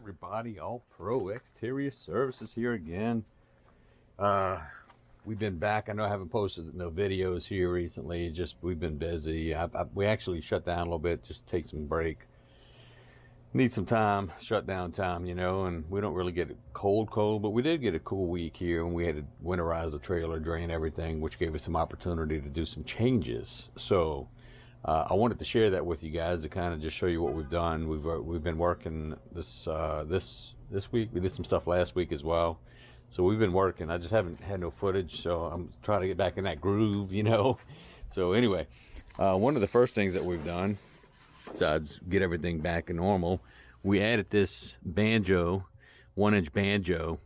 everybody, All Pro Exterior Services here again. We've been back. I know I haven't posted no videos here recently, just we've been busy. We actually shut down a little bit, just take some break. Need some time, shut down time, you know, and we don't really get it cold, but we did get a cool week here, and we had to winterize the trailer, drain everything, which gave us some opportunity to do some changes. So I wanted to share that with you guys to kind of just show you what we've done. We've been working this week. We did some stuff last week as well. So we've been working. I just haven't had no footage, so I'm trying to get back in that groove, you know. So anyway, one of the first things that we've done, besides get everything back to normal, we added this banjo, 1-inch banjo,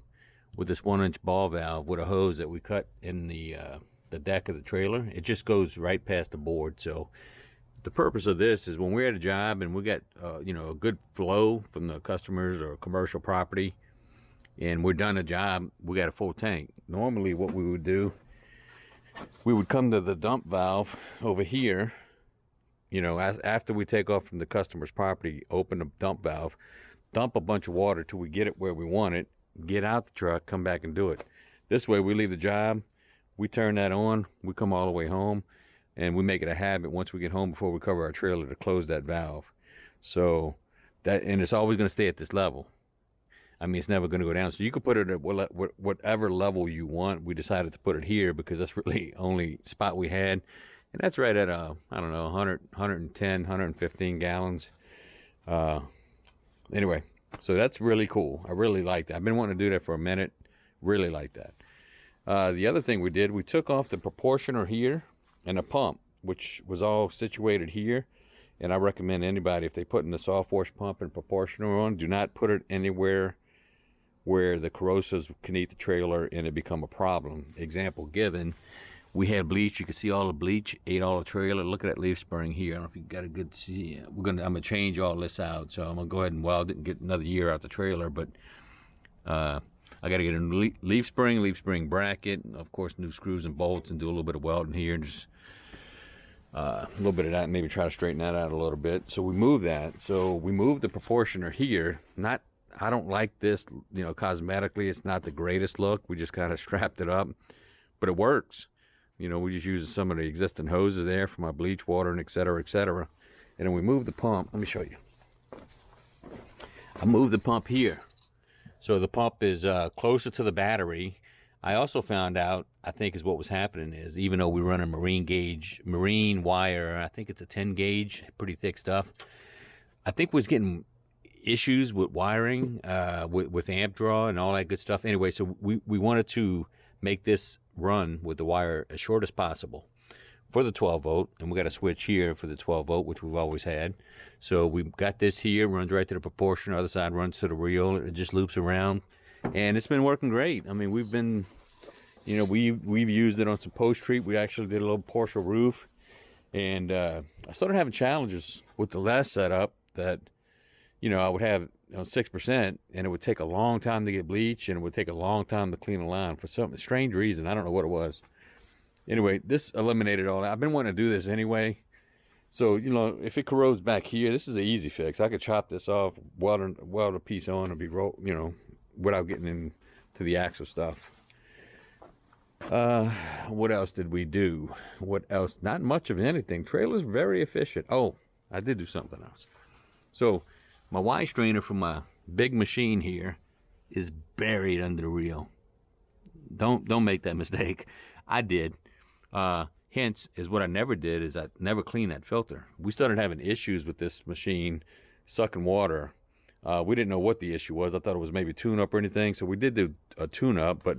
with this 1-inch ball valve with a hose that we cut in the deck of the trailer. It just goes right past the board. So the purpose of this is when we're at a job and we got you know, a good flow from the customers or commercial property, and we're done a job, we got a full tank. Normally what we would do, we would come to the dump valve over here, you know, after we take off from the customer's property, open the dump valve, dump a bunch of water till we get it where we want it, get out the truck, come back and do it. This way we leave the job, we turn that on, we come all the way home, and we make it a habit once we get home before we cover our trailer to close that valve. So that, and it's always going to stay at this level. I mean, it's never going to go down. So you could put it at whatever level you want. We decided to put it here because that's really the only spot we had. And that's right at, I don't know, 100, 110, 115 gallons. Anyway, so that's really cool. I really like that. I've been wanting to do that for a minute. Really like that. The other thing we did, we took off the proportioner here and a pump, which was all situated here. And I recommend anybody, if they put in the soft wash pump and proportioner on, do not put it anywhere where the corrosives can eat the trailer and it become a problem. Example given, we had bleach. You can see all the bleach ate all the trailer. Look at that leaf spring here. I don't know if you got a good see. I'm gonna change all this out. So I'm gonna go ahead and weld it and get another year out the trailer. But I gotta get a leaf spring bracket, and of course new screws and bolts, and do a little bit of welding here, and just a little bit of that, maybe try to straighten that out a little bit. So we moved that. So we moved the proportioner here. I don't like this, you know, cosmetically. It's not the greatest look. We just kind of strapped it up, but it works. You know, we just use some of the existing hoses there for my bleach water and et cetera, et cetera. And then we moved the pump. Let me show you. I moved the pump here. So the pump is closer to the battery. I also found out, I think is what was happening is, even though we run a marine wire, I think it's a 10 gauge, pretty thick stuff. I think we was getting issues with wiring, with amp draw and all that good stuff. Anyway, so we wanted to make this run with the wire as short as possible for the 12 volt. And we got a switch here for the 12 volt, which we've always had. So we've got this here, runs right to the proportioner. Other side runs to the reel. It just loops around. And it's been working great. I mean, we've been, you know, we've used it on some post treat. We actually did a little partial roof. And I started having challenges with the last setup that, you know, I would have, you know, 6%, and it would take a long time to get bleach, and it would take a long time to clean a line for some strange reason. I don't know what it was. Anyway, this eliminated all that. I've been wanting to do this anyway. So, you know, if it corrodes back here, this is an easy fix. I could chop this off, weld a piece on, and be rolled, you know, without getting into the axle stuff. What else did we do? What else? Not much of anything. Trailer's very efficient. Oh, I did do something else. So my Y strainer from my big machine here is buried under the reel. Don't make that mistake. I did. Hence is what I never did is I never cleaned that filter. We started having issues with this machine sucking water. We didn't know what the issue was. I thought it was maybe tune up or anything. So we did do a tune up, but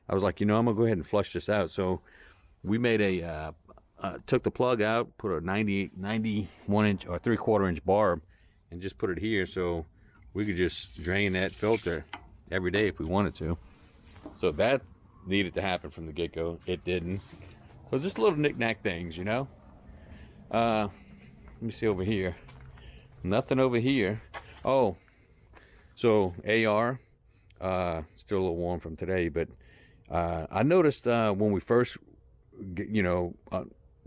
I was like, you know, I'm gonna go ahead and flush this out. So we made took the plug out, put a 91 inch or 3/4 inch barb, and just put it here so we could just drain that filter every day if we wanted to. So that needed to happen from the get-go. It didn't. So just little knick-knack things, you know. Let me see over here. Nothing over here. Oh, so AR, still a little warm from today, but I noticed when we first, you know,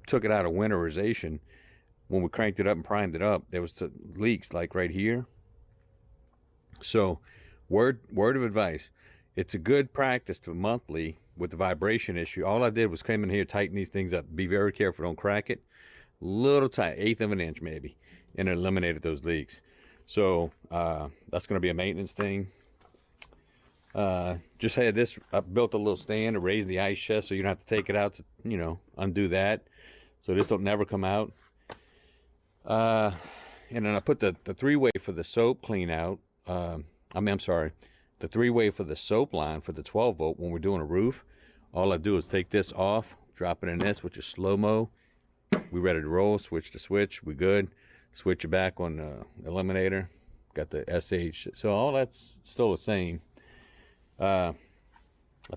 took it out of winterization, when we cranked it up and primed it up, there was leaks like right here. So, word of advice: it's a good practice to monthly with the vibration issue. All I did was come in here, tighten these things up, be very careful, don't crack it. Little tight, eighth of an inch maybe, and it eliminated those leaks. So that's going to be a maintenance thing. Just had this, I built a little stand to raise the ice chest so you don't have to take it out to, you know, undo that. So this will never come out. And then I put the three-way for the soap clean out. I'm sorry, the three-way for the soap line for the 12 volt when we're doing a roof. All I do is take this off, drop it in this, which is slow-mo. We ready to roll, switch to switch, we good. Switch it back on the eliminator. Got the SH. So all that's still the same. I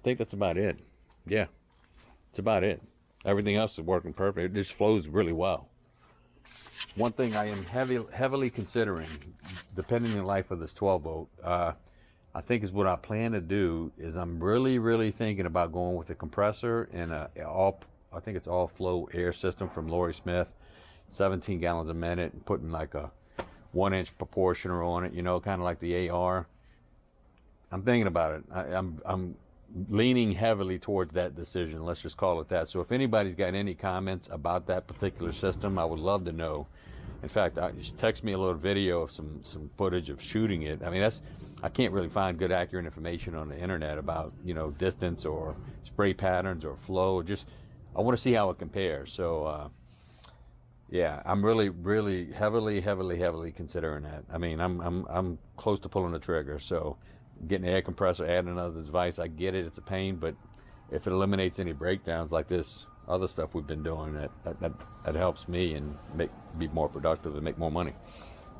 think that's about it. Yeah, that's about it. Everything else is working perfect. It just flows really well. One thing I am heavily considering, depending on the life of this 12 volt, I think is what I plan to do is I'm really thinking about going with a compressor and I think it's all flow air system from Lori Smith, 17 gallons a minute, and putting like a 1-inch proportioner on it, you know, kind of like the AR. I'm thinking about it. I'm leaning heavily towards that decision. Let's just call it that. So if anybody's got any comments about that particular system, I would love to know. In fact, just text me a little video of some footage of shooting it. I mean, I can't really find good accurate information on the internet about, you know, distance or spray patterns or flow. Just I want to see how it compares. So yeah, I'm really heavily considering that. I mean, I'm close to pulling the trigger. So getting an air compressor, adding another device, I get it, it's a pain, but if it eliminates any breakdowns like this other stuff we've been doing, that helps me and be more productive and make more money.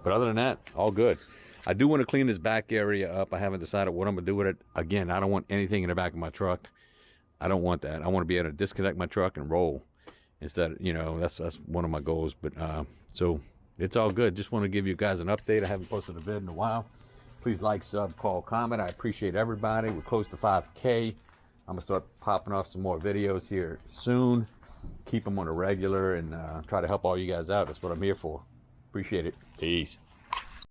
But other than that, all good. I do want to clean this back area up. I haven't decided what I'm gonna do with it. Again, I don't want anything in the back of my truck. I don't want that. I want to be able to disconnect my truck and roll instead. You know, that's one of my goals. But so it's all good. Just want to give you guys an update. I haven't posted a vid in a while. Please like, sub, call, comment. I appreciate everybody. We're close to 5K. I'm gonna start popping off some more videos here soon. Keep them on a regular and try to help all you guys out. That's what I'm here for. Appreciate it. Peace.